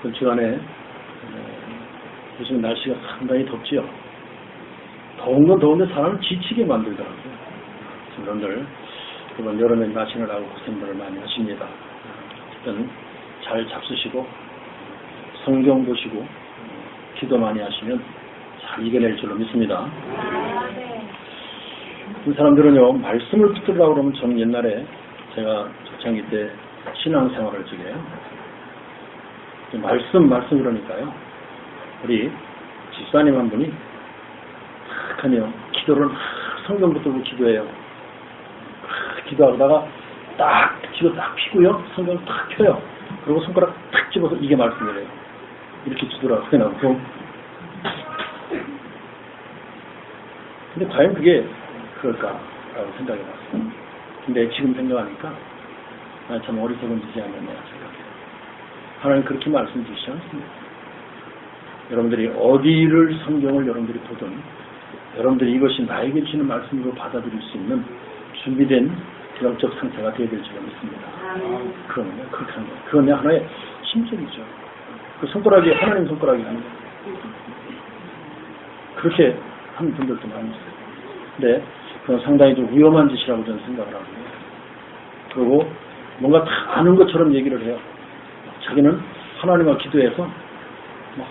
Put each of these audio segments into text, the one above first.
그 주간에 요즘 날씨가 상당히 덥지요. 더운 건 더운데 사람을 지치게 만들더라고요. 여러분들 이번 여름에 마시느라고 고생들을 많이 하십니다. 어쨌든 잘 잡수시고 성경 보시고 기도 많이 하시면 잘 이겨낼 줄로 믿습니다. 그 사람들은요, 말씀을 붙들으라고 그러면 저는 옛날에 제가 초창기 때 신앙생활을 중에요. 말씀 그러니까요. 우리 집사님 한 분이 탁 하네요. 기도를 성경 붙들고 기도해요. 기도하다가 딱 기도 딱 피고요. 성경을 탁 펴요. 그리고 손가락 탁 집어서 이게 말씀이래요. 이렇게 주더라고요. 근데 과연 그게 그럴까라고 생각해 봤어요. 근데 지금 생각하니까 참 어리석은 짓이 아니었나 생각해요. 하나님 그렇게 말씀 주시지 않습니다. 여러분들이 어디를 성경을 여러분들이 보든 여러분들이 이것이 나에게 주시는 말씀으로 받아들일 수 있는 준비된 영적 상태가 되어야 될 줄 믿습니다. 그러면 그렇게 하는 거예요. 그건 하나의 심정이죠. 그 손가락이 하나님 손가락이 아니에요. 그렇게 하는 분들도 많이 있어요. 근데 그건 상당히 좀 위험한 짓이라고 저는 생각을 하고요. 그리고 뭔가 다 아는 것처럼 얘기를 해요. 자기는 하나님과 기도해서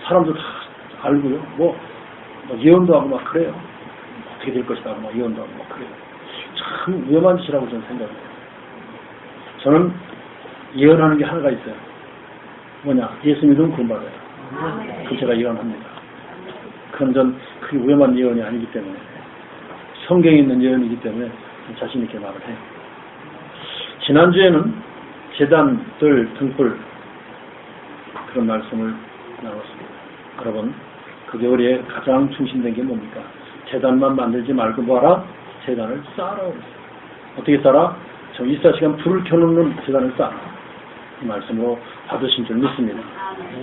사람도 다 알고요. 뭐 예언도 하고 막 그래요. 어떻게 될 것이다 하고 막 예언도 하고 막 그래요. 참 위험한 짓이라고 저는 생각해요. 저는 예언하는 게 하나가 있어요. 뭐냐? 예수 믿으면 구원받아요. 그 제가 예언합니다. 그건 전 그게 위험한 예언이 아니기 때문에 성경에 있는 예언이기 때문에 자신 있게 말을 해요. 지난주에는 제단들 등불 그런 말씀을 나눴습니다. 여러분 그 교리에 가장 중심된 게 뭡니까? 제단만 만들지 말고 뭐하라? 제단을 쌓아라고 그랬어요. 어떻게 쌓아? 저 24시간 불을 켜놓는 제단을 쌓아. 이 말씀으로 받으신 줄 믿습니다.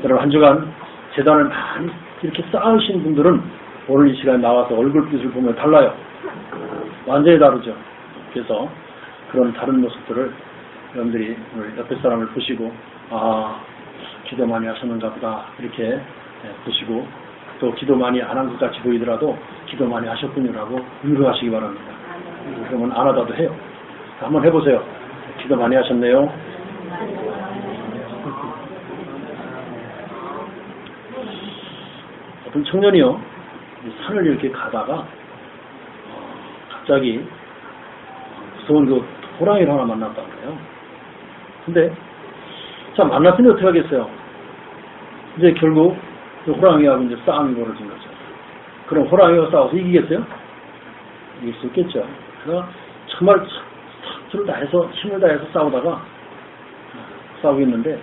여러분 한 주간 제단을 많이 이렇게 쌓으신 분들은 오늘 이 시간에 나와서 얼굴빛을 보면 달라요. 완전히 다르죠. 그래서 그런 다른 모습들을 여러분들이 오늘 옆에 사람을 보시고 기도 많이 하셨는가 보다 이렇게 보시고 또 기도 많이 안 한 것 같이 보이더라도 기도 많이 하셨군요라고 위로하시기 바랍니다. 그러면 안 하다도 해요. 한번 해보세요. 기도 많이 하셨네요. 어떤 청년이요 산을 이렇게 가다가 갑자기 무서운 그 호랑이를 하나 만났다고 해요. 근데 자 만났으니 어떻게 하겠어요? 이제 결국 그 호랑이하고 이제 싸움이 벌어진 거죠. 그럼 호랑이가 싸워서 이기겠어요? 이길 수 있겠죠. 그러나 정말 힘을 다해서 싸우다가 싸우고 있는데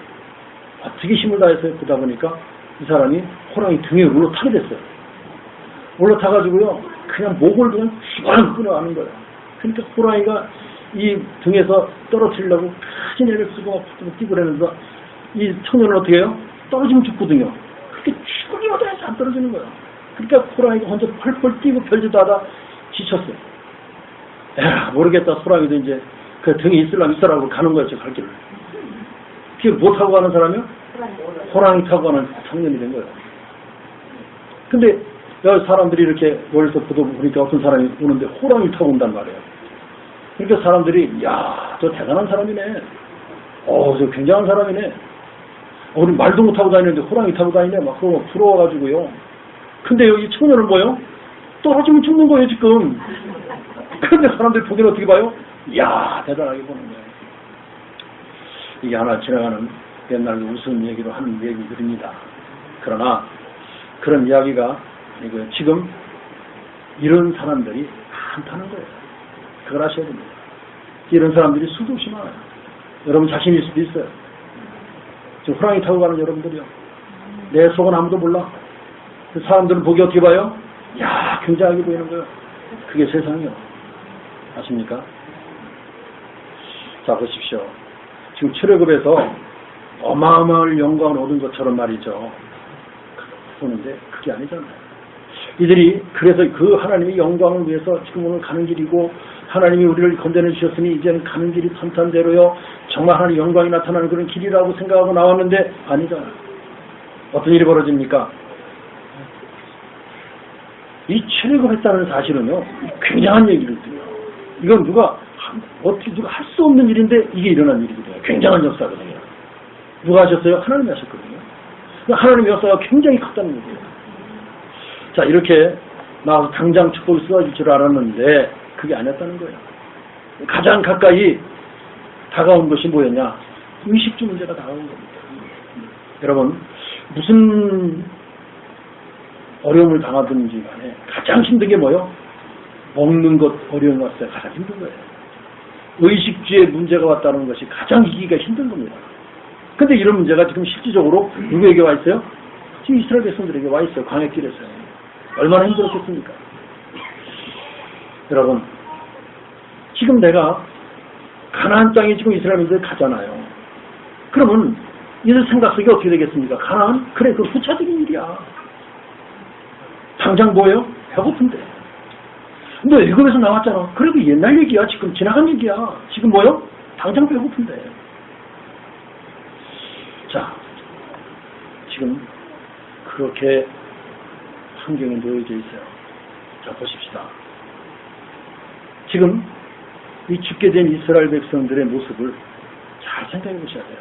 어떻게 힘을 다해서 그러다 보니까 이 사람이 호랑이 등에 올라타게 됐어요. 올라타가지고요 그냥 목을 그냥 쭉 끌어가는 거예요. 그러니까 호랑이가 이 등에서 떨어뜨리려고 큰 애를 쓰고 뛰고 그러면서 이 청년은 어떻게 해요? 떨어지면 죽거든요. 그렇게 죽으기마다 해서 안 떨어지는 거예요. 그러니까 호랑이가 혼자 펄펄 뛰고 별짓도 하다 지쳤어요. 모르겠다. 호랑이도 이제 그 등에 있으라고 가는 거였죠. 갈 길을. 그게 뭐 타고 가는 사람이요? 호랑이 타고 가는 청년이 된 거예요. 근데 여기 사람들이 이렇게 멀리서 보니까 어떤 사람이 오는데 호랑이 타고 온단 말이에요. 그러니까 사람들이 야, 저 대단한 사람이네. 저 굉장한 사람이네. 우리 말도 못 타고 다니는데 호랑이 타고 다니네. 막 그러고 부러워가지고요. 근데 여기 청년은 뭐예요? 떨어지면 죽는 거예요 지금. 그런데 사람들이 보기는 어떻게 봐요? 이야 대단하게 보는 거예요. 이게 하나 지나가는 옛날 우스운 얘기로 하는 얘기들입니다. 그러나 그런 이야기가 지금 이런 사람들이 많다는 거예요. 그걸 아셔야 됩니다. 이런 사람들이 수도 없이 많아요. 여러분 자신일 수도 있어요. 지금 호랑이 타고 가는 여러분들이요. 내 속은 아무도 몰라. 그 사람들은 보기 어떻게 봐요? 야 굉장하게 보이는 거예요. 그게 세상이요. 아십니까? 자 보십시오. 지금 출애굽에서 어마어마한 영광을 얻은 것처럼 말이죠. 보는데 그게 아니잖아요. 이들이 그래서 그 하나님의 영광을 위해서 지금 오늘 가는 길이고 하나님이 우리를 건져내 주셨으니 이제는 가는 길이 탄탄대로요. 정말 하나님의 영광이 나타나는 그런 길이라고 생각하고 나왔는데 아니잖아. 어떤 일이 벌어집니까? 이 출애굽했다는 사실은요, 굉장한 얘기거든요. 이건 어떻게 누가 할 수 없는 일인데 이게 일어난 일이거든요. 굉장한 역사거든요. 누가 하셨어요? 하나님이 하셨거든요. 하나님의 역사가 굉장히 컸다는 거예요. 자, 이렇게 나와서 당장 축복이 쏟아질 줄 알았는데 그게 아니었다는 거예요. 가장 가까이 다가온 것이 뭐였냐? 의식주 문제가 다가온 겁니다. 여러분, 무슨 어려움을 당하든지 간에 가장 힘든 게 뭐예요? 먹는 것 어려움이 왔어요. 가장 힘든 거예요. 의식주의 문제가 왔다는 것이 가장 이기기가 힘든 겁니다. 근데 이런 문제가 지금 실질적으로 누구에게 와 있어요? 지금 이스라엘 백성들에게 와 있어요. 광야길에서요. 얼마나 힘들었겠습니까? 여러분, 지금 내가 가나안 땅에 지금 이스라엘인들 가잖아요. 그러면 이들 생각 속에 어떻게 되겠습니까? 가나안? 그래, 그 후차적인 일이야. 당장 뭐예요? 배고픈데. 너 애굽에서 나왔잖아. 그래, 그 옛날 얘기야. 지금 지나간 얘기야. 지금 뭐예요? 당장 배고픈데. 자, 지금 그렇게 환경에 놓여져 있어요. 자, 보십시다. 지금 이 죽게 된 이스라엘 백성들의 모습을 잘 생각해 보셔야 돼요.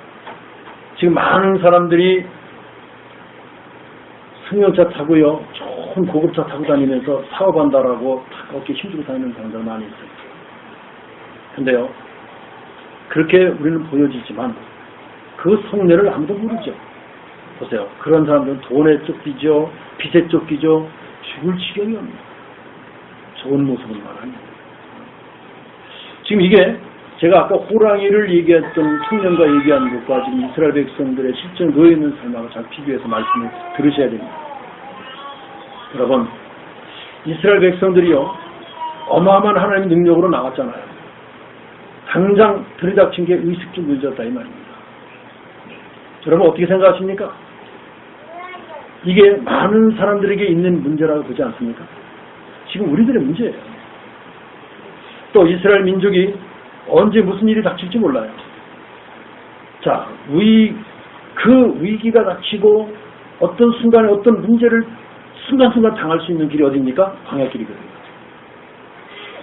지금 많은 사람들이 승용차 타고요, 좋은 고급차 타고 다니면서 사업한다라고 어깨 힘주고 다니는 사람들 많이 있어요. 근데요, 그렇게 우리는 보여지지만 그 속내를 아무도 모르죠. 보세요. 그런 사람들은 돈에 쫓기죠, 빚에 쫓기죠, 죽을 지경이 없는 좋은 모습은 말합니다. 지금 이게 제가 아까 호랑이를 얘기했던 청년과 얘기한 것과 지금 이스라엘 백성들의 실제 놓여있는 삶하고 잘 비교해서 말씀을 들으셔야 됩니다. 여러분, 이스라엘 백성들이요, 어마어마한 하나님의 능력으로 나왔잖아요. 당장 들이닥친 게 의식주 문제였다 이 말입니다. 여러분 어떻게 생각하십니까? 이게 많은 사람들에게 있는 문제라고 보지 않습니까? 지금 우리들의 문제예요. 또 이스라엘 민족이 언제 무슨 일이 닥칠지 몰라요. 자, 그 위기가 닥치고 어떤 순간에 어떤 문제를 순간순간 당할 수 있는 길이 어디입니까? 광야길이거든요.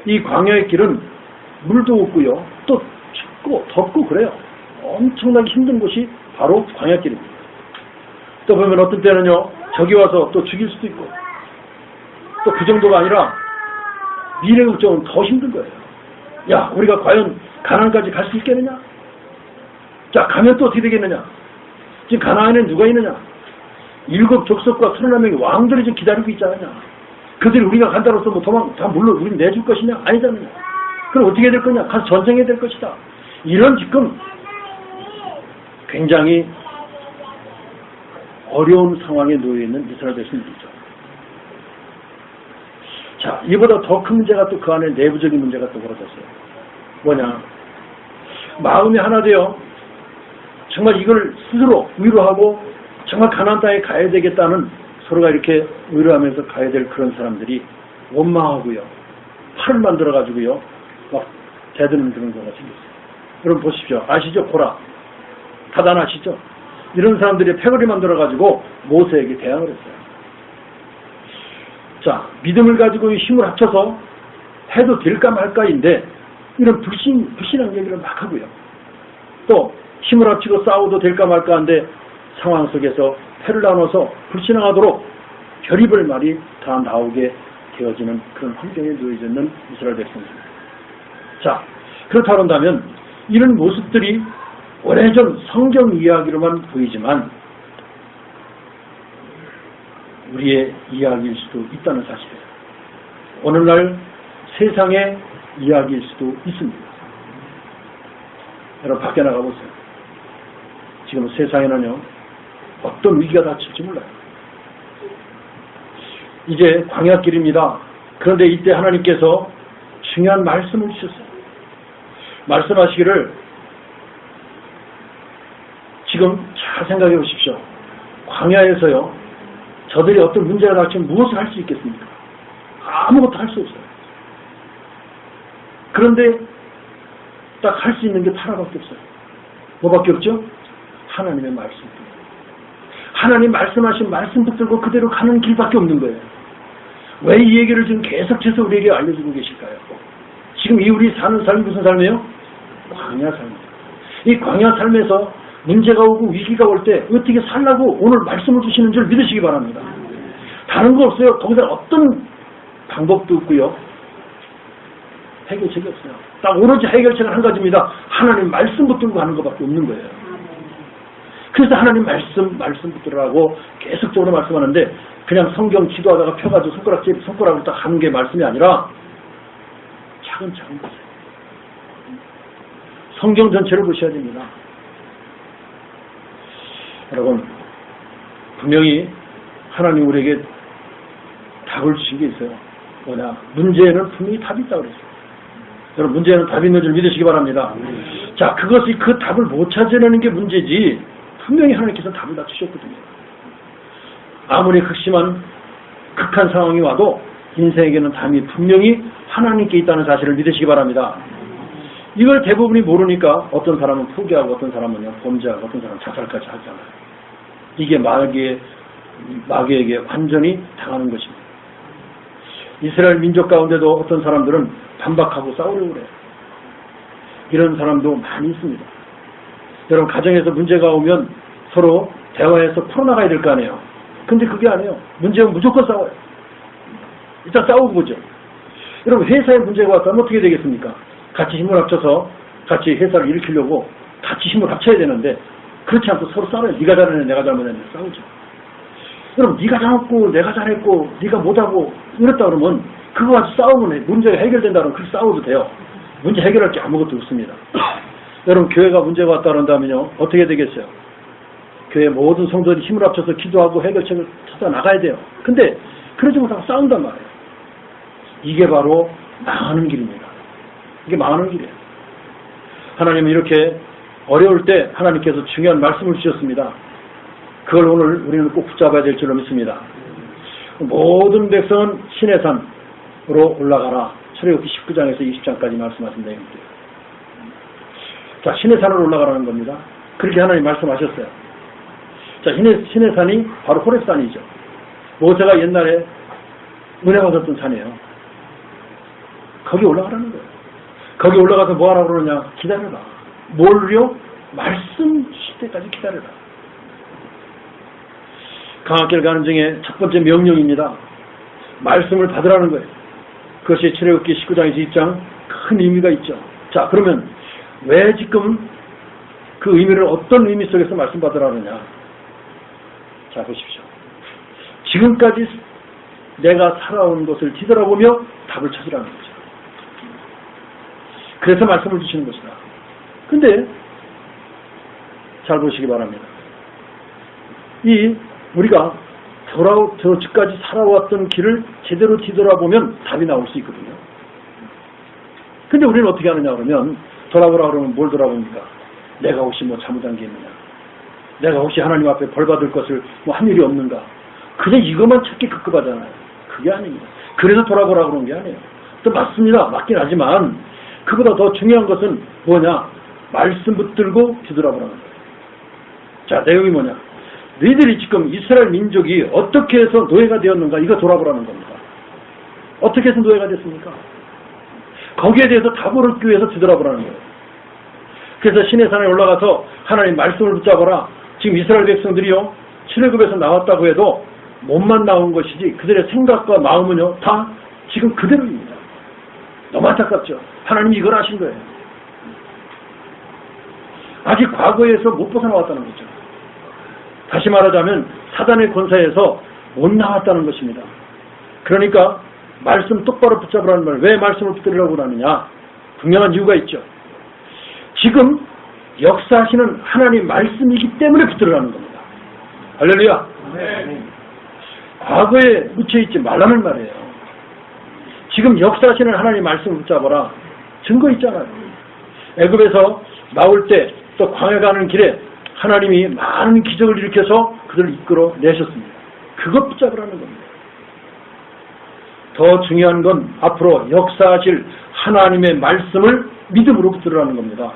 이 광야의 길은 물도 없고요, 또 춥고 덥고 그래요. 엄청나게 힘든 곳이 바로 광야길입니다. 또 보면 어떤 때는요, 적이 와서 또 죽일 수도 있고, 또 그 정도가 아니라 미래 걱정은 더 힘든 거예요. 야, 우리가 과연 가나안까지 갈 수 있겠느냐? 자, 가면 또 어떻게 되겠느냐? 지금 가나안에 누가 있느냐? 7 족속과 31명의 왕들이 지금 기다리고 있지 않느냐? 그들이 우리가 간다로서 뭐 다 물론 우리는 내줄 것이냐? 아니잖아요. 그럼 어떻게 될 거냐? 가서 전쟁해야 될 것이다. 이런 지금 굉장히 어려운 상황에 놓여있는 이스라엘 백성들이죠. 자, 이보다 더 큰 문제가 또 그 안에 내부적인 문제가 또 벌어졌어요. 뭐냐? 마음이 하나 되어 정말 이걸 스스로 위로하고 정말 가나안 땅에 가야 되겠다는, 서로가 이렇게 위로하면서 가야 될 그런 사람들이 원망하고요, 팔을 만들어가지고요 막 대드는 그런 거가 생겼어요. 여러분 보십시오. 아시죠? 고라. 다단 아시죠? 이런 사람들이 패거리 만들어가지고 모세에게 대항을 했어요. 자, 믿음을 가지고 힘을 합쳐서 해도 될까 말까인데 이런 불신한 얘기를 막 하고요. 또 힘을 합치고 싸워도 될까 말까인데 상황 속에서 패를 나눠서 불신앙하도록 별의별 말이 다 나오게 되어지는 그런 환경에 놓여져 있는 이스라엘 백성입니다. 자, 그렇다고 한다면 이런 모습들이 오래전 성경 이야기로만 보이지만 우리의 이야기일 수도 있다는 사실이에요. 오늘날 세상의 이야기일 수도 있습니다. 여러분 밖에 나가보세요. 지금 세상에는요, 어떤 위기가 닥칠지 몰라요. 이제 광야길입니다. 그런데 이때 하나님께서 중요한 말씀을 주셨어요. 말씀하시기를, 지금 잘 생각해 보십시오. 광야에서요, 저들이 어떤 문제가 닥치면 무엇을 할 수 있겠습니까? 아무것도 할 수 없어요. 그런데 딱 할 수 있는 게 하나밖에 없어요. 뭐밖에 없죠? 하나님의 말씀. 하나님 말씀하신 말씀 붙들고 그대로 가는 길밖에 없는 거예요. 왜 이 얘기를 지금 계속해서 우리에게 알려주고 계실까요? 지금 이 우리 사는 삶이 무슨 삶이에요? 광야 삶이에요. 이 광야 삶에서 문제가 오고 위기가 올 때 어떻게 살라고 오늘 말씀을 주시는 줄 믿으시기 바랍니다. 다른 거 없어요. 거기다 어떤 방법도 없고요. 해결책이 없어요. 딱 오로지 해결책은 한 가지입니다. 하나님 말씀 붙들고 가는 것밖에 없는 거예요. 그래서 하나님 말씀 붙들으라고 계속적으로 말씀하는데 그냥 성경 기도하다가 펴가지고 손가락으로 딱 하는 게 말씀이 아니라 차근차근 보세요. 성경 전체를 보셔야 됩니다. 여러분, 분명히 하나님 우리에게 답을 주신 게 있어요. 뭐냐? 문제에는 분명히 답이 있다고 그랬어요. 여러분, 문제에는 답이 있는 줄 믿으시기 바랍니다. 자, 그것이 그 답을 못 찾아내는 게 문제지 분명히 하나님께서 답을 다 주셨거든요. 아무리 극한 상황이 와도 인생에게는 답이 분명히 하나님께 있다는 사실을 믿으시기 바랍니다. 이걸 대부분이 모르니까 어떤 사람은 포기하고 어떤 사람은 범죄하고 어떤 사람은 자살까지 하잖아요. 이게 마귀에게 완전히 당하는 것입니다. 이스라엘 민족 가운데도 어떤 사람들은 반박하고 싸우려고 그래요. 이런 사람도 많이 있습니다. 여러분, 가정에서 문제가 오면 서로 대화해서 풀어나가야 될 거 아니에요. 근데 그게 아니에요. 문제 오면 무조건 싸워요. 일단 싸우고 보죠. 여러분, 회사에 문제가 왔다면 어떻게 되겠습니까? 같이 힘을 합쳐서 같이 회사를 일으키려고 같이 힘을 합쳐야 되는데 그렇지 않고 서로 싸워요. 네가 잘했네, 내가 잘못했네, 싸우죠. 여러분, 네가 잘했고 내가 잘했고 네가 못하고 이랬다 그러면 그거 가지고 싸우면 문제가 해결된다 그러면 그렇게 싸워도 돼요. 문제 해결할 게 아무것도 없습니다. 여러분, 교회가 문제가 왔다 그런다면요 어떻게 되겠어요? 교회 모든 성도들이 힘을 합쳐서 기도하고 해결책을 찾아 나가야 돼요. 근데 그러지 못하고 싸운단 말이에요. 이게 바로 망하는 길입니다. 이게 망하는 길이에요. 하나님은 이렇게 어려울 때 하나님께서 중요한 말씀을 주셨습니다. 그걸 오늘 우리는 꼭 붙잡아야 될 줄로 믿습니다. 모든 백성은 시내산으로 올라가라. 출애굽기 19장에서 20장까지 말씀하신 내용입니다. 자, 시내산으로 올라가라는 겁니다. 그렇게 하나님 말씀하셨어요. 자, 시내산이 바로 호렙산이죠. 모세가 옛날에 은혜 받았던 산이에요. 거기 올라가라는 거예요. 거기 올라가서 뭐 하라고 그러냐? 기다려라. 뭘요? 말씀 주실 때까지 기다려라. 강학길 가는 중에 첫 번째 명령입니다. 말씀을 받으라는 거예요. 그것이 출애굽기 19장에서 20장 큰 의미가 있죠. 자, 그러면 왜 지금 그 의미를 어떤 의미 속에서 말씀 받으라느냐? 자, 보십시오. 지금까지 내가 살아온 것을 뒤돌아보며 답을 찾으라는 거죠. 그래서 말씀을 주시는 것이다. 근데 잘 보시기 바랍니다. 우리가 저까지 살아왔던 길을 제대로 뒤돌아보면 답이 나올 수 있거든요. 근데 우리는 어떻게 하느냐 그러면 돌아보라 그러면 뭘 돌아봅니까? 내가 혹시 뭐 잘못한 게 있느냐? 내가 혹시 하나님 앞에 벌 받을 것을 뭐 한 일이 없는가? 그냥 이것만 찾기 급급하잖아요. 그게 아닙니다. 그래서 돌아보라 그런 게 아니에요. 또 맞습니다. 맞긴 하지만 그보다 더 중요한 것은 뭐냐? 말씀 붙들고 뒤돌아보라는 거예요. 자, 내용이 뭐냐? 너희들이 지금 이스라엘 민족이 어떻게 해서 노예가 되었는가? 이거 돌아보라는 겁니다. 어떻게 해서 노예가 됐습니까? 거기에 대해서 답을 얻기 위해서 뒤돌아보라는 거예요. 그래서 시내산에 올라가서 하나님 말씀을 붙잡아라. 지금 이스라엘 백성들이요, 출애굽에서 나왔다고 해도 몸만 나온 것이지 그들의 생각과 마음은요 다 지금 그대로입니다. 너무 안타깝죠. 하나님이 이걸 하신 거예요. 아직 과거에서 못 벗어나왔다는 거죠. 다시 말하자면 사단의 권세에서 못 나왔다는 것입니다. 그러니까 말씀 똑바로 붙잡으라는 말. 왜 말씀을 붙들으라고 하느냐? 분명한 이유가 있죠. 지금 역사하시는 하나님 말씀이기 때문에 붙들으라는 겁니다. 할렐루야. 네. 과거에 묻혀있지 말라는 말이에요. 지금 역사하시는 하나님 말씀을 붙잡아라. 증거 있잖아요. 애굽에서 나올 때 또 광야 가는 길에 하나님이 많은 기적을 일으켜서 그들을 이끌어 내셨습니다. 그것 붙잡으라는 겁니다. 더 중요한 건 앞으로 역사하실 하나님의 말씀을 믿음으로 붙들으라는 겁니다.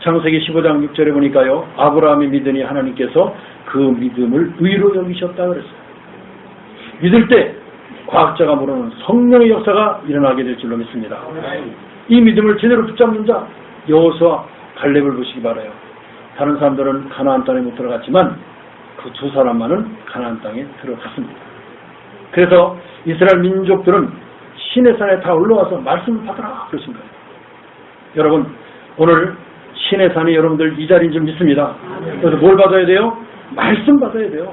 창세기 15장 6절에 보니까요. 아브라함이 믿으니 하나님께서 그 믿음을 의로 여기셨다 그랬어요. 믿을 때 과학자가 모르는 성령의 역사가 일어나게 될 줄로 믿습니다. 이 믿음을 제대로 붙잡는 자 여호수아 갈렙을 보시기 바라요. 다른 사람들은 가나안 땅에 못 들어갔지만 그 두 사람만은 가나안 땅에 들어갔습니다. 그래서 이스라엘 민족들은 시내산에 다 올라와서 말씀을 받으라 그러신 거예요. 여러분 오늘 시내산이 여러분들 이 자리인 줄 믿습니다. 그래서 뭘 받아야 돼요? 말씀 받아야 돼요.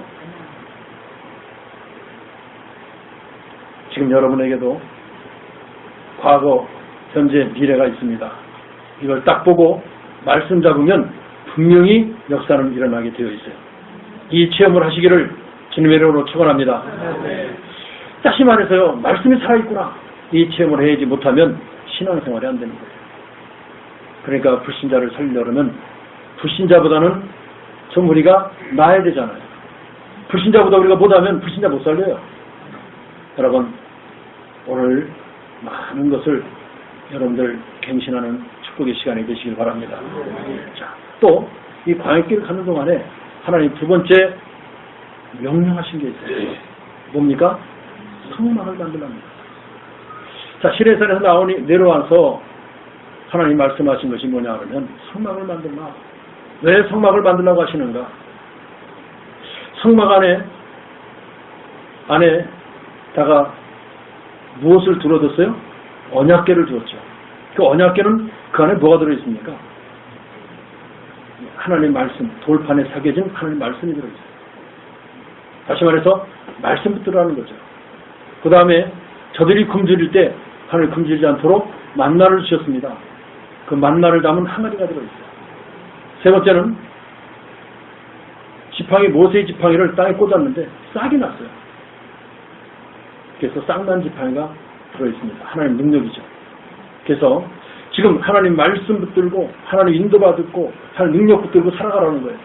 지금 여러분에게도 과거, 현재, 미래가 있습니다. 이걸 딱 보고 말씀 잡으면 분명히 역사는 일어나게 되어 있어요. 이 체험을 하시기를 주님의 이름으로 축원합니다. 다시 말해서요. 말씀이 살아있구나. 이 체험을 해야지 못하면 신앙생활이 안 되는 거예요. 그러니까 불신자를 살리려면 불신자보다는 좀 우리가 나아야 되잖아요. 불신자보다 우리가 못하면 불신자 못 살려요. 여러분 오늘 많은 것을 여러분들 갱신하는 축복의 시간이 되시길 바랍니다. 자, 또 이 광야길을 가는 동안에 하나님 두 번째 명령하신 게 있어요. 뭡니까? 성막을 만들랍니다. 자, 시내산에서 내려와서 하나님 말씀하신 것이 뭐냐 그러면 성막을 만들라. 왜 성막을 만들라고 하시는가? 성막 안에다가 무엇을 두어뒀어요? 언약궤를 두었죠. 그 언약궤는 그 안에 뭐가 들어있습니까? 하나님 말씀, 돌판에 새겨진 하나님 말씀이 들어있어요. 다시 말해서 말씀 붙들라는 거죠. 그 다음에 저들이 굶주릴 때 하나님 굶주리지 않도록 만나를 주셨습니다. 그 만나를 담은 항아리가 들어있어요. 세 번째는 지팡이, 모세의 지팡이를 땅에 꽂았는데 싹이 났어요. 그래서 싹난 지팡이가 들어있습니다. 하나님 능력이죠. 그래서 지금 하나님 말씀 붙들고 하나님 인도받고 하나님 능력 붙들고 살아가라는 거예요.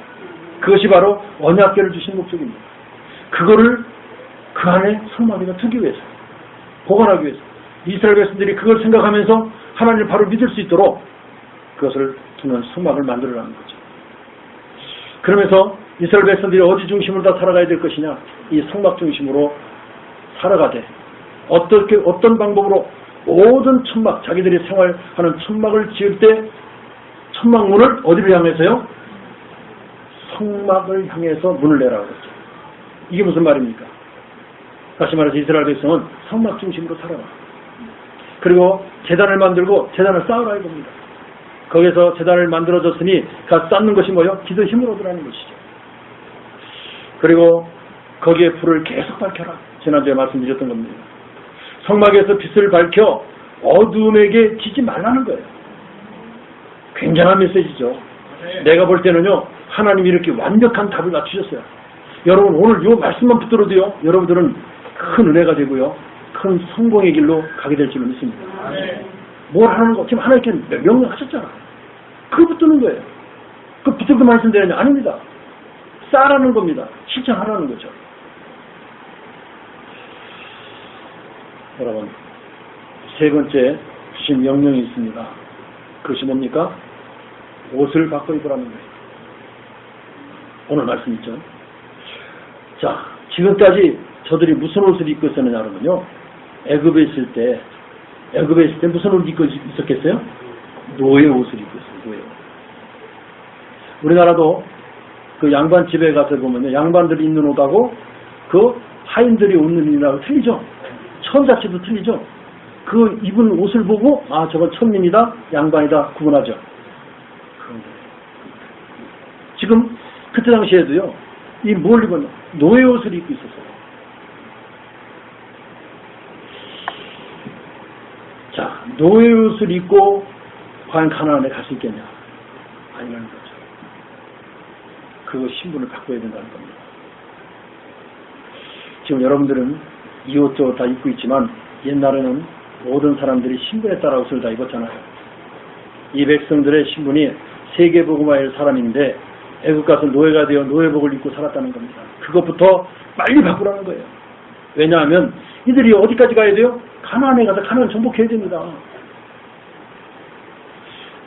그것이 바로 언약궤를 주신 목적입니다. 그거를 그 안에 성막이가 두기 위해서, 보관하기 위해서 이스라엘 백성들이 그걸 생각하면서 하나님을 바로 믿을 수 있도록 그것을 두는 성막을 만들어라는 거죠. 그러면서 이스라엘 백성들이 어디 중심으로 다 살아가야 될 것이냐? 이 성막 중심으로 살아가되 어떤 방법으로 모든 천막, 자기들이 생활하는 천막을 지을 때 천막문을 어디를 향해서요? 성막을 향해서 문을 내라고 그랬죠. 이게 무슨 말입니까? 다시 말해서 이스라엘 백성은 성막 중심으로 살아라. 그리고 제단을 만들고 제단을 쌓으라 이겁니다. 거기서 제단을 만들어졌으니 그 쌓는 것이 뭐예요? 기도 힘으로 들어가는 것이죠. 그리고 거기에 불을 계속 밝혀라. 지난주에 말씀드렸던 겁니다. 성막에서 빛을 밝혀 어둠에게 지지 말라는 거예요. 굉장한 메시지죠. 내가 볼 때는요, 하나님이 이렇게 완벽한 답을 맞추셨어요. 여러분 오늘 이 말씀만 붙들어도요, 여러분들은 큰 은혜가 되고요, 큰 성공의 길로 가게 될 줄 믿습니다. 뭘 하는 거? 지금 하나님께 명령하셨잖아. 그거 붙드는 거예요. 그 붙들고 말씀드리냐? 아닙니다. 쌓으라는 겁니다. 실천하라는 거죠. 여러분, 세 번째 주신 명령이 있습니다. 그것이 뭡니까? 옷을 바꿔 입으라는 거예요. 오늘 말씀 있죠. 자, 지금까지 저들이 무슨 옷을 입고 있었느냐 그러면요, 애굽에 있을 때 무슨 옷을 입고 있었겠어요? 노예 옷을 입고 있어요. 노예 옷. 우리나라도 그 양반 집에 가서 보면요, 양반들이 입는 옷하고 그 하인들이 입는 옷하고 틀리죠. 천 자체도 틀리죠. 그 입은 옷을 보고 아, 저건 천민이다, 양반이다 구분하죠. 지금 그때 당시에도요, 이 뭘 입었냐? 노예 옷을 입고 있었어요. 자, 노예 옷을 입고 과연 가나안에 갈 수 있겠냐? 아니라는 거죠. 그 신분을 바꿔야 된다는 겁니다. 지금 여러분들은 이 옷 저 옷 다 입고 있지만 옛날에는 모든 사람들이 신분에 따라 옷을 다 입었잖아요. 이 백성들의 신분이 세계복음화의 사람인데 애국 가서 노예가 되어 노예복을 입고 살았다는 겁니다. 그것부터 빨리 바꾸라는 거예요. 왜냐하면 이들이 어디까지 가야 돼요? 가나안에 가서 가나안을 정복해야 됩니다.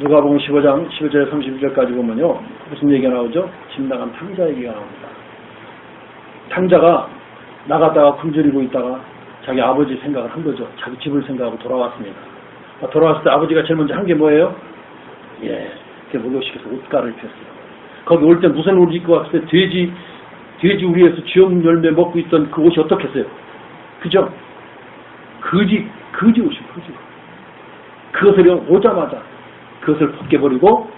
누가복음 15장 15절에 31절까지 보면요. 무슨 얘기가 나오죠? 집 나간 탕자 얘기가 나옵니다. 탕자가 나갔다가 굶주리고 있다가 자기 아버지 생각을 한 거죠. 자기 집을 생각하고 돌아왔습니다. 돌아왔을 때 아버지가 제일 먼저 한 게 뭐예요? 이렇게 목욕시켜서 옷가를 폈어요. 거기 올 때 무슨 옷을 입고 왔을 때 돼지 우리에서 쥐엄 열매 먹고 있던 그 옷이 어떻겠어요? 그죠? 거지 옷이 거지. 그것을 오자마자 그것을 벗겨버리고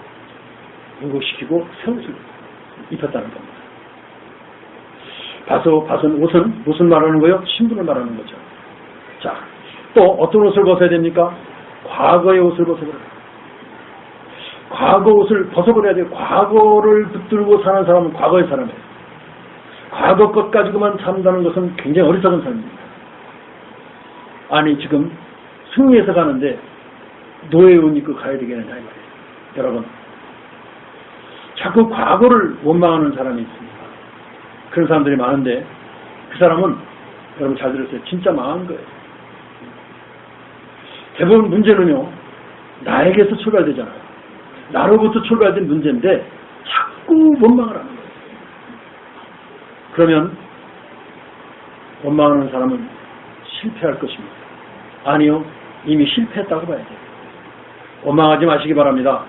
목욕시키고 새 옷을 입혔다는 겁니다. 벗은 옷은 무슨 말하는 거예요? 신분을 말하는 거죠. 자, 또 어떤 옷을 벗어야 됩니까? 과거의 옷을 벗어버려야 돼요. 과거 옷을 벗어버려야 돼요. 과거를 붙들고 사는 사람은 과거의 사람이에요. 과거 것 가지고만 산다는 것은 굉장히 어리석은 삶입니다. 아니 지금 승리해서 가는데 노예 옷 입고 가야 되겠느냐 이 말이에요. 여러분, 자꾸 과거를 원망하는 사람이 있습니다. 그런 사람들이 많은데 그 사람은 여러분 잘 들으세요. 진짜 망한 거예요. 대부분 문제는요. 나에게서 출발되잖아요. 나로부터 출발된 문제인데 자꾸 원망을 하는 거예요. 그러면 원망하는 사람은 실패할 것입니다. 아니요. 이미 실패했다고 봐야 돼요. 원망하지 마시기 바랍니다.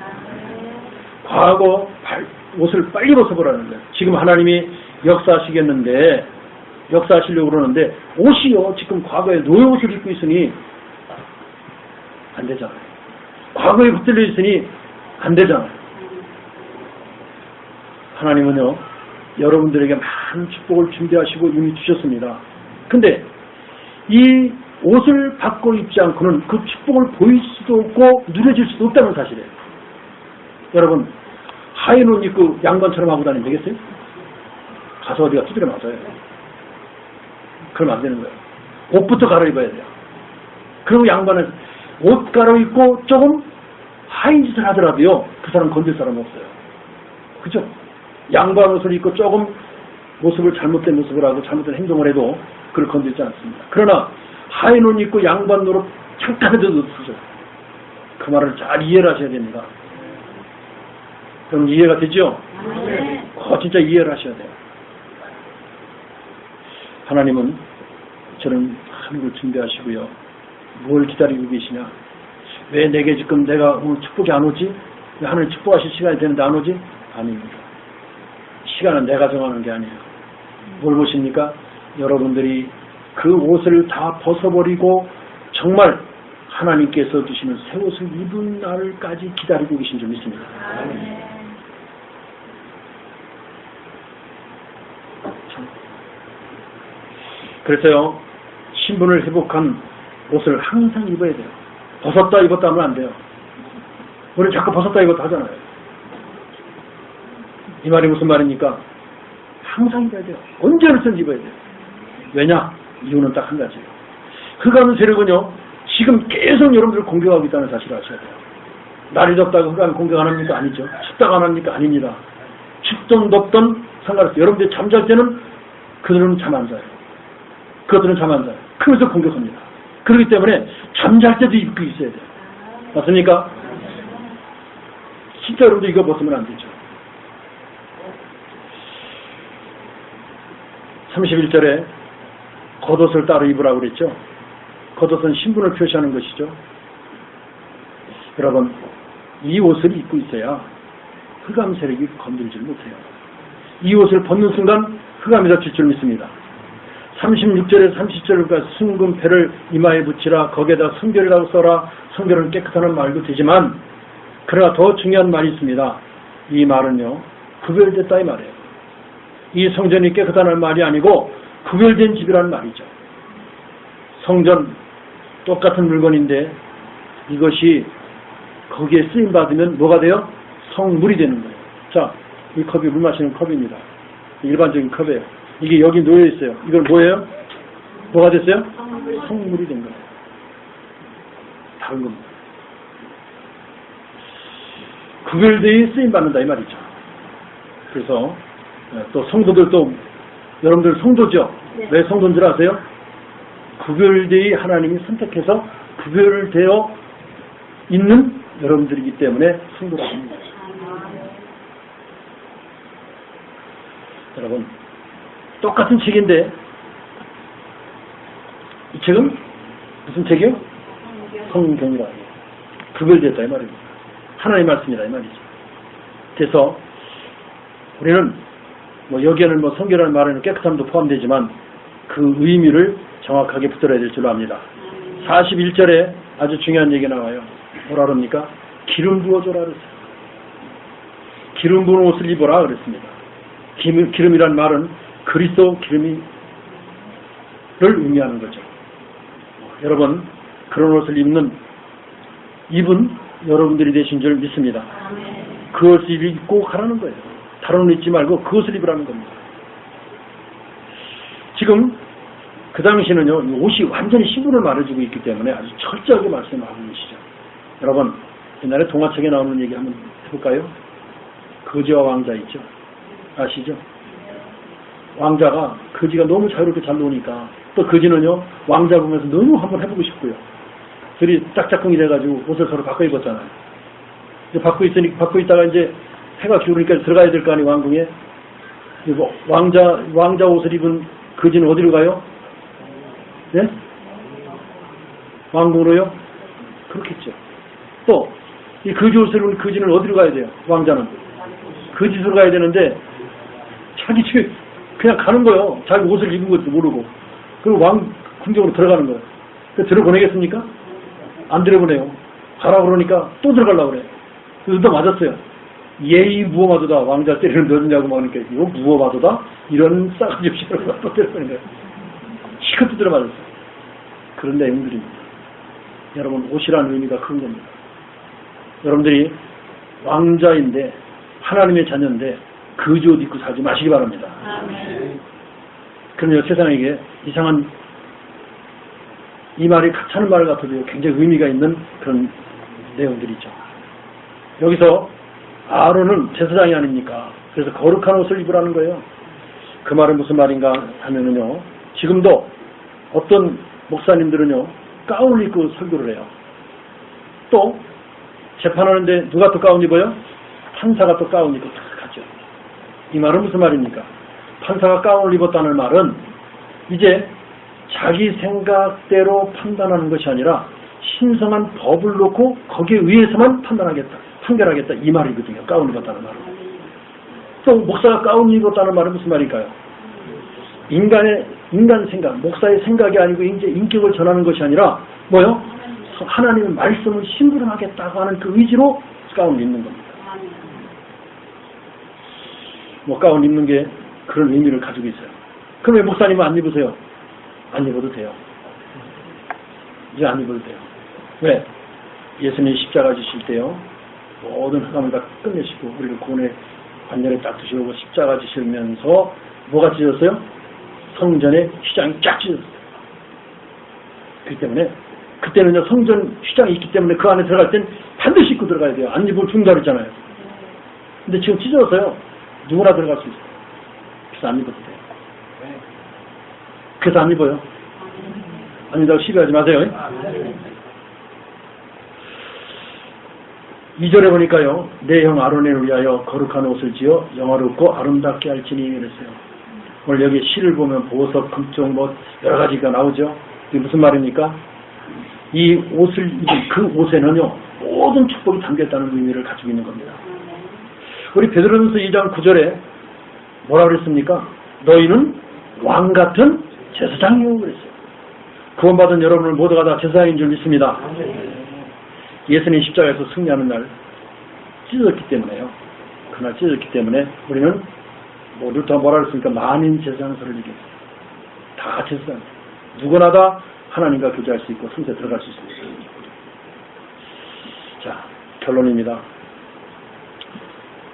과거 옷을 빨리 벗어보라는 거예요. 지금 하나님이 역사하시려고 그러는데 옷이요. 지금 과거에 노예 옷을 입고 있으니 안 되잖아요. 과거에 붙들려 있으니 안 되잖아요. 하나님은요. 여러분들에게 많은 축복을 준비하시고 이미 주셨습니다. 근데 이 옷을 받고 입지 않고는 그 축복을 보일 수도 없고 누려질 수도 없다는 사실이에요. 여러분, 하얀 옷 입고 양반처럼 하고 다니면 되겠어요? 가서 어디가 두드려 맞아요. 그러면 안 되는 거예요. 옷부터 갈아입어야 돼요. 그리고 양반은 옷 갈아입고 조금 하인 짓을 하더라도요. 그 사람 건들 사람은 없어요. 그죠? 양반 옷을 입고 조금 잘못된 모습을 하고 잘못된 행동을 해도 그를 건들지 않습니다. 그러나 하인 옷 입고 양반 노릇 잠깐 해도 없으죠. 그 말을 잘 이해를 하셔야 됩니다. 그럼 이해가 되죠? 네. 진짜 이해를 하셔야 돼요. 하나님은 저는 하는 걸 준비하시고요. 뭘 기다리고 계시냐? 왜 내게 지금 내가 오늘 축복이 안 오지? 왜 하나님 축복하실 시간이 되는데 안 오지? 아닙니다. 시간은 내가 정하는 게 아니에요. 뭘 보십니까? 여러분들이 그 옷을 다 벗어버리고 정말 하나님께서 주시는 새 옷을 입은 날까지 기다리고 계신 줄 믿습니다. 그래서요, 신분을 회복한 옷을 항상 입어야 돼요. 벗었다 입었다 하면 안 돼요. 우리 자꾸 벗었다 입었다 하잖아요. 이 말이 무슨 말입니까? 항상 입어야 돼요. 언제든지 입어야 돼요. 왜냐? 이유는 딱 한 가지예요. 흑암 세력은요, 지금 계속 여러분들을 공격하고 있다는 사실을 아셔야 돼요. 날이 덥다고 흑암 공격 안 합니까? 아니죠. 춥다고 안 합니까? 아닙니다. 춥던 덥던 상관없어요. 여러분들이 잠잘 때는 그들은 잠 안 자요. 그것들은 잠 안 자요. 그래서 공격합니다. 그렇기 때문에 잠잘 때도 입고 있어야 돼요. 맞습니까? 진짜 여러분들 이거 벗으면 안 되죠. 31절에 겉옷을 따로 입으라고 그랬죠. 겉옷은 신분을 표시하는 것이죠. 여러분, 이 옷을 입고 있어야 흑암 세력이 건들지 못해요. 이 옷을 벗는 순간 흑암이 덮칠 줄 믿습니다. 36절에서 30절까지 순금패를 이마에 붙이라. 거기에다 성결이라고 써라. 성결은 깨끗하는 말도 되지만 그러나 더 중요한 말이 있습니다. 이 말은요, 구별됐다 이 말이에요. 이 성전이 깨끗하다는 말이 아니고 구별된 집이라는 말이죠. 성전 똑같은 물건인데 이것이 거기에 쓰임받으면 뭐가 돼요? 성물이 되는 거예요. 자, 이 컵이 물 마시는 컵입니다. 일반적인 컵이에요. 이게 여기 놓여 있어요. 이건 뭐예요? 뭐가 됐어요? 성물이 된 거예요. 다른 겁니다. 구별되이 쓰임받는다 이 말이죠. 그래서 또 성도들 또 여러분들 성도죠? 네. 왜 성도인 줄 아세요? 구별되이 하나님이 선택해서 구별되어 있는 여러분들이기 때문에 승부를 합니다. 여러분, 똑같은 책인데 이 책은 무슨 책이요? 성경이라 해요. 구별됐다 이 말입니다. 하나님의 말씀이다 이 말이죠. 그래서 우리는 뭐 여기에는 뭐 성경이라는 말에는 깨끗함도 포함되지만 그 의미를 정확하게 붙들어야 될 줄로 압니다. 41절에 아주 중요한 얘기 나와요. 뭐라 그럽니까? 기름 부어줘라 그랬어요. 기름 부은 옷을 입어라 그랬습니다. 기름이란 말은 그리스도 기름이를 의미하는 거죠. 여러분, 그런 옷을 입은 여러분들이 되신 줄 믿습니다. 그것을 입고 가라는 거예요. 다른 옷 입지 말고 그것을 입으라는 겁니다. 지금 그 당시는요, 이 옷이 완전히 신분을 말해주고 있기 때문에 아주 철저하게 말씀하고 계시죠. 여러분, 옛날에 동화책에 나오는 얘기 한번 해볼까요? 거지와 왕자 있죠. 아시죠? 왕자가 거지가 너무 자유롭게 잘 노니까 또 거지는요, 왕자 보면서 너무 한번 해보고 싶고요. 둘이 짝짝꿍이 돼가지고 옷을 서로 바꿔 입었잖아요. 이제 바꿔 있다가 이제 해가 기울으니까 들어가야 될 거 아니에요, 왕궁에. 그리고 왕자 옷을 입은 거지는 어디로 가요? 네? 왕궁으로요? 그렇겠죠. 또, 이 거지 옷을 입은 거지는 어디로 가야 돼요? 왕자는. 거짓으로 가야 되는데, 자기 집에 그냥 가는 거예요. 자기 옷을 입은 것도 모르고. 그리고 궁정으로 들어가는 거예요. 들어보내겠습니까? 안 들어보내요. 가라 그러니까 또 들어가려고 그래. 그래서 또 맞았어요. 예의 무어마도다. 왕자 때리는 너느냐고 막 그러니까 이거 무어마도다? 이런 싸가지 없이 또 때려보는 거예요. 시컷 두드려 맞았어요. 그런 내용들입니다. 여러분, 옷이라는 의미가 큰 겁니다. 여러분들이 왕자인데 하나님의 자녀인데 거지 옷 입고 살지 마시기 바랍니다. 그럼요, 세상에게 이상한 이 말이 가차는 말 같아도 굉장히 의미가 있는 그런 내용들이죠. 여기서 아론은 제사장이 아닙니까? 그래서 거룩한 옷을 입으라는 거예요. 그 말은 무슨 말인가 하면은요, 지금도 어떤 목사님들은요, 가운을 입고 설교를 해요. 또 재판하는데 누가 또 가운 입어요? 판사가 또 가운 입고 탁 하죠. 이 말은 무슨 말입니까? 판사가 가운을 입었다는 말은 이제 자기 생각대로 판단하는 것이 아니라 신성한 법을 놓고 거기에 의해서만 판결하겠다 이 말이거든요. 가운 입었다는 말은. 또 목사가 가운 입었다는 말은 무슨 말일까요? 인간 생각, 목사의 생각이 아니고 이제 인격을 전하는 것이 아니라 뭐요? 하나님의 말씀을 심부름하겠다고 하는 그 의지로 가운을 입는 겁니다. 뭐 가운 입는 게 그런 의미를 가지고 있어요. 그럼 왜 목사님은 안 입으세요? 안 입어도 돼요. 이제 안 입어도 돼요. 왜? 예수님이 십자가 지실 때요, 모든 흑암을 다 끝내시고 우리를 구원의 관절에 딱 두시고 십자가 지시면서 뭐가 찢었어요? 성전에 휘장이 쫙 찢었어요. 그렇기 때문에 그때는요, 성전 휘장이 있기 때문에 그 안에 들어갈 땐 반드시 입고 들어가야 돼요. 안 입으면 죽는다 그랬잖아요. 근데 지금 찢어서요, 누구나 들어갈 수 있어요. 그래서 안 입어도 돼요. 그래서 안 입어요. 안 입다고 시비하지 마세요. 2절에 보니까요, 내 형 아론을 위하여 거룩한 옷을 지어 영화롭고 아름답게 할지니 그랬어요. 오늘 여기 시를 보면 보석, 금쪽 뭐 여러 가지가 나오죠. 이게 무슨 말입니까? 이 옷을 입은 그 옷에는요, 모든 축복이 담겼다는 의미를 가지고 있는 겁니다. 우리 베드로전서 2장 9절에 뭐라 그랬습니까? 너희는 왕 같은 제사장이요 그랬어요. 구원받은 여러분을 모두가 다 제사장인 줄 믿습니다. 예수님 십자가에서 승리하는 날 찢어졌기 때문에요. 그날 찢어졌기 때문에 우리는 뭐 루터가 뭐라 그랬습니까? 만인 제사장서를 이겼어요. 다 제사장. 누구나 다 하나님과 교제할 수 있고 성소에 들어갈 수 있습니다. 자, 결론입니다.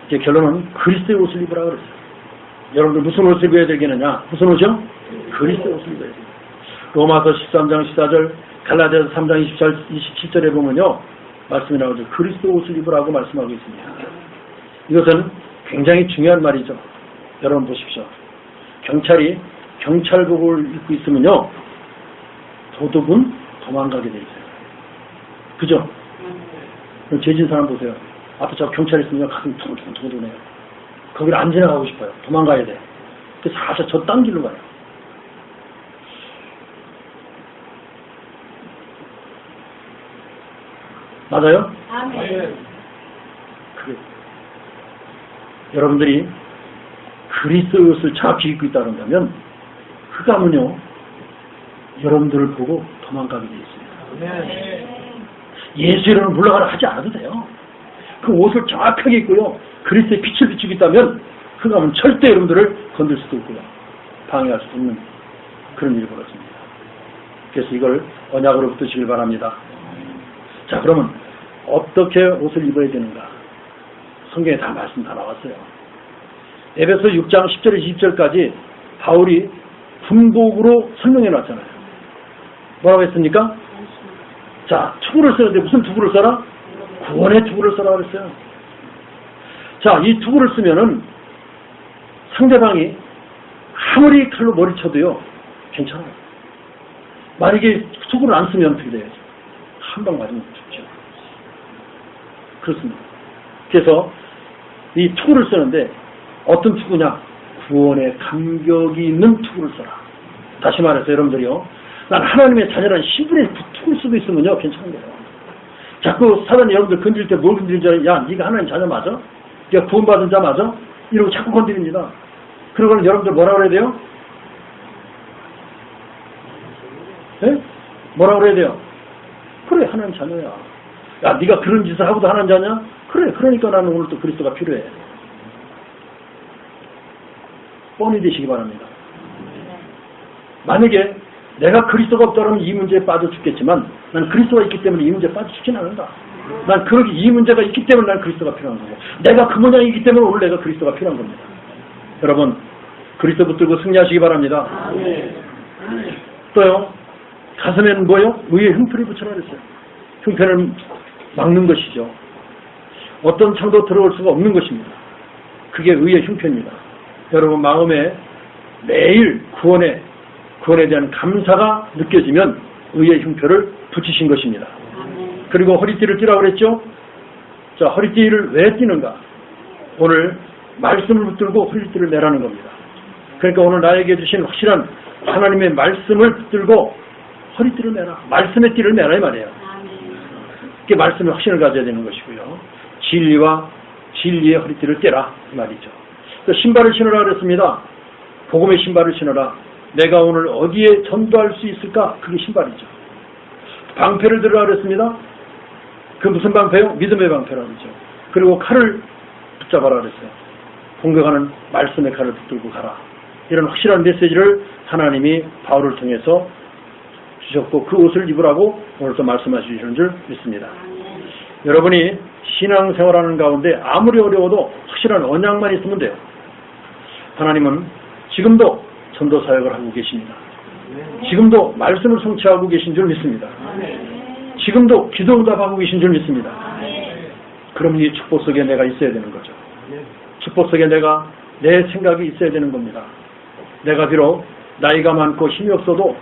이제 결론은 그리스도의 옷을 입으라 그랬어요. 여러분들 무슨 옷을 입어야 되겠느냐? 무슨 옷이요? 그리스도의 옷을 입어야 돼요. 로마서 13장 14절, 갈라디아서 3장 27절에 보면요, 말씀이 나오죠. 그리스도의 옷을 입으라고 말씀하고 있습니다. 이것은 굉장히 중요한 말이죠. 여러분 보십시오. 경찰이 경찰복을 입고 있으면요, 도둑은 도망가게 돼 있어요. 그죠? 죄진 사람 보세요. 앞에 저 경찰 있으면 가슴이 퉁퉁퉁 도네요. 거기를 안 지나가고 싶어요. 도망가야 돼. 그래서 살짝 저 딴 길로 가요. 맞아요? 아멘. 그래. 여러분들이 그리스도의 옷을 정확히 입고 있다 그런다면 흑암은요 여러분들을 보고 도망가게 되어 있습니다. 예수 이름으로 물러가라 하지 않아도 돼요. 그 옷을 정확하게 입고요 그리스도의 빛을 비추고 있다면 흑암은 절대 여러분들을 건들 수도 없고요 방해할 수 없는 그런 일이 벌어집니다. 그래서 이걸 언약으로 붙드시길 바랍니다. 자, 그러면 어떻게 옷을 입어야 되는가? 성경에 다 말씀 다 나왔어요. 에베소 6장 10절에서 20절까지 바울이 분복으로 설명해 놨잖아요. 뭐라고 했습니까? 자, 투구를 써야 돼. 무슨 투구를 써라? 구원의 투구를 써라 그랬어요. 자, 이 투구를 쓰면은 상대방이 아무리 칼로 머리 쳐도요 괜찮아요. 만약에 투구를 안 쓰면 어떻게 돼요? 한 방 맞으면 죽죠. 그렇습니다. 그래서 이 투구를 쓰는데 어떤 투구냐? 구원의 감격이 있는 투구를 써라. 다시 말해서 여러분들이요, 난 하나님의 자녀라는 신분의 투구를 쓰고 있으면요 괜찮은 거예요. 자꾸 사단이 여러분들 건드릴 때 뭘 건드리는 줄 알아요? 야, 네가 하나님 자녀 맞아? 네가 구원받은 자 맞아? 이러고 자꾸 건드립니다. 그러고는 여러분들 뭐라 그래야 돼요? 네? 뭐라 그래야 돼요? 그래, 하나님 자녀야. 야, 네가 그런 짓을 하고도 하나님 자녀야? 그래, 그러니까 나는 오늘 또 그리스도가 필요해. 뻔히 되시기 바랍니다. 만약에 내가 그리스도가 없다면 이 문제에 빠져 죽겠지만 난 그리스도가 있기 때문에 이 문제에 빠져 죽진 않는다. 난 그렇게 이 문제가 있기 때문에 난 그리스도가 필요한 거고 내가 그 모양이기 때문에 오늘 내가 그리스도가 필요한 겁니다. 여러분, 그리스도 붙들고 승리하시기 바랍니다. 또요, 가슴에는 뭐요? 의의 흉표를 붙여라 그랬어요. 흉표를 막는 것이죠. 어떤 창도 들어올 수가 없는 것입니다. 그게 의의 흉표입니다. 여러분 마음에 매일 구원에 대한 감사가 느껴지면 의의 흉표를 붙이신 것입니다. 그리고 허리띠를 띠라고 그랬죠? 자, 허리띠를 왜 띠는가? 오늘 말씀을 붙들고 허리띠를 매라는 겁니다. 그러니까 오늘 나에게 주신 확실한 하나님의 말씀을 붙들고 허리띠를 매라. 말씀의 띠를 매라 이 말이에요. 그게 말씀의 확신을 가져야 되는 것이고요. 진리와 진리의 허리띠를 떼라 이 말이죠. 또 신발을 신으라 그랬습니다. 복음의 신발을 신어라. 내가 오늘 어디에 전도할 수 있을까? 그게 신발이죠. 방패를 들으라 그랬습니다. 그 무슨 방패요? 믿음의 방패라고 그러죠. 그리고 칼을 붙잡아라 그랬어요. 공격하는 말씀의 칼을 붙들고 가라. 이런 확실한 메시지를 하나님이 바울을 통해서 주셨고 그 옷을 입으라고 오늘 또 말씀하시는 줄 믿습니다. 여러분이 신앙생활하는 가운데 아무리 어려워도 확실한 언약만 있으면 돼요. 하나님은 지금도 전도 사역을 하고 계십니다. 지금도 말씀을 성취하고 계신 줄 믿습니다. 지금도 기도 응답하고 계신 줄 믿습니다. 그럼 이 축복 속에 내가 있어야 되는 거죠. 축복 속에 내 생각이 있어야 되는 겁니다. 내가 비록 나이가 많고 힘이 없어도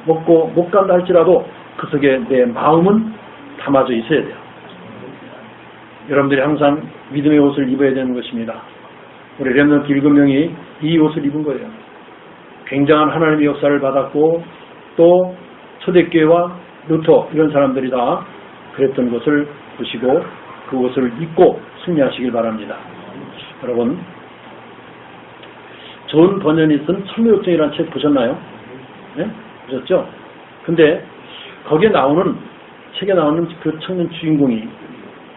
먹고 못 간다 할지라도 그 속에 내 마음은 담아져 있어야 돼요. 여러분들이 항상 믿음의 옷을 입어야 되는 것입니다. 우리 렘넌트 7명이 이 옷을 입은 거예요. 굉장한 하나님의 역사를 받았고 또 초대교회와 루터 이런 사람들이 다 그랬던 것을 보시고 그 옷을 입고 승리하시길 바랍니다. 여러분, 존 버년이 쓴 설매욕정이라는 책 보셨나요? 네? 보셨죠? 근데 거기에 나오는 책에 나오는 그 청년 주인공이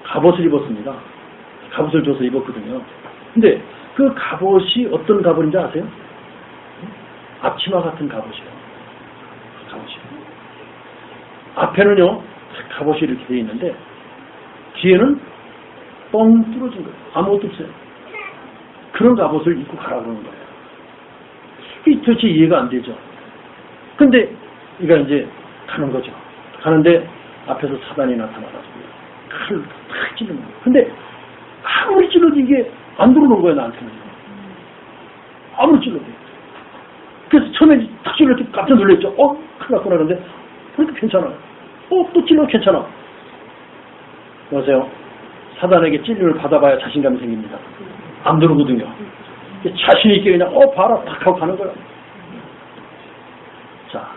갑옷을 입었습니다. 갑옷을 줘서 입었거든요. 근데 그 갑옷이 어떤 갑옷인지 아세요? 앞치마 같은 갑옷이에요. 갑옷이에요. 앞에는요 갑옷이 이렇게 되어 있는데 뒤에는 뻥 뚫어진 거예요. 아무것도 없어요. 그런 갑옷을 입고 가라고 그러는 거예요. 이게 도대체 이해가 안 되죠. 근데 이가 이제 가는 거죠. 가는데 앞에서 사단이 나타나가지고 칼을 탁 찌르는 거예요. 근데 아무리 찔러도 이게 안 들어오는 거예요, 나한테는. 아무리 찔러도. 그래서 처음에 탁 찔러 때 깜짝 놀랐죠. 큰일 났구나. 그런데 그래도 괜찮아요. 또 찔러도 괜찮아. 여보세요? 사단에게 찔림을 받아봐야 자신감이 생깁니다. 안 들어오거든요. 자신 있게 그냥 봐라 탁 하고 가는 거야. 자,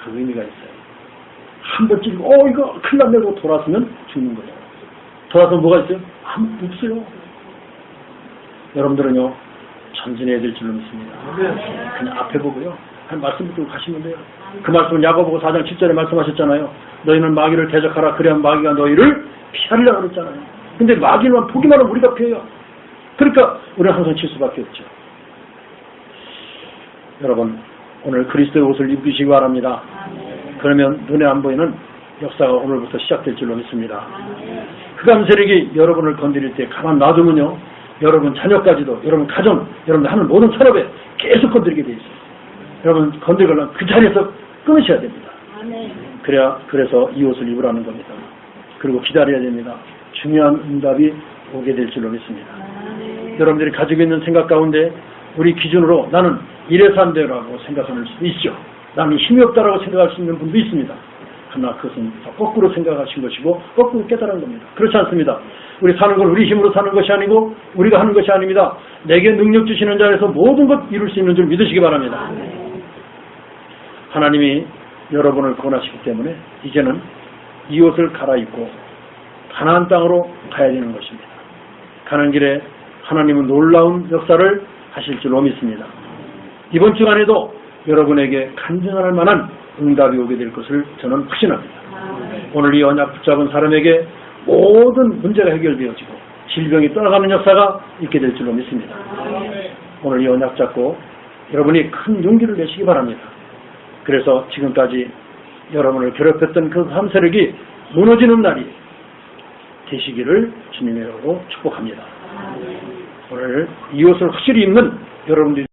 그 의미가 있어요. 한 번 찔리고 이거 큰일 났네 고 돌아서면 죽는 거예요. 돌아서면 뭐가 있어요? 아무것도 없어요. 여러분들은요 전진해야 될 줄로 믿습니다. 그냥 앞에 보고요 한 말씀 듣고 가시면 돼요. 그 말씀은 야고보서 4장 7절에 말씀하셨잖아요. 너희는 마귀를 대적하라. 그래야 마귀가 너희를 피하리라 그랬잖아요. 근데 마귀만 보기만 하면 우리가 피해요. 그러니까 우리는 항상 칠 수밖에 없죠. 여러분 오늘 그리스도의 옷을 입으시기 바랍니다. 그러면 눈에 안 보이는 역사가 오늘부터 시작될 줄로 믿습니다. 흑암 세력이 여러분을 건드릴 때 가만 놔두면요 여러분 자녀까지도 여러분 가정 여러분 하는 모든 산업에 계속 건드리게 돼 있어요. 여러분 건드리려면 그 자리에서 끊으셔야 됩니다. 그래서 이 옷을 입으라는 겁니다. 그리고 기다려야 됩니다. 중요한 응답이 오게 될 줄로 믿습니다. 여러분들이 가지고 있는 생각 가운데 우리 기준으로 나는 이래서 안 돼라고 생각하는 수도 있죠. 나는 힘이 없다라고 생각할 수 있는 분도 있습니다. 그러나 그것은 거꾸로 생각하신 것이고 거꾸로 깨달은 겁니다. 그렇지 않습니다. 우리 사는 건 우리 힘으로 사는 것이 아니고 우리가 하는 것이 아닙니다. 내게 능력 주시는 자에서 모든 것 이룰 수 있는 줄 믿으시기 바랍니다. 하나님이 여러분을 구원하시기 때문에 이제는 이 옷을 갈아입고 가나안 땅으로 가야 되는 것입니다. 가는 길에 하나님은 놀라운 역사를 하실 줄로 믿습니다. 이번 주간에도 여러분에게 간증할 만한 응답이 오게 될 것을 저는 확신합니다. 오늘 이 언약 붙잡은 사람에게 모든 문제가 해결되어지고 질병이 떠나가는 역사가 있게 될 줄로 믿습니다. 오늘 이 언약 잡고 여러분이 큰 용기를 내시기 바랍니다. 그래서 지금까지 여러분을 괴롭혔던 그 함세력이 무너지는 날이 되시기를 주님의 이름으로 축복합니다. 오늘 이 옷을 확실히 입는 여러분들이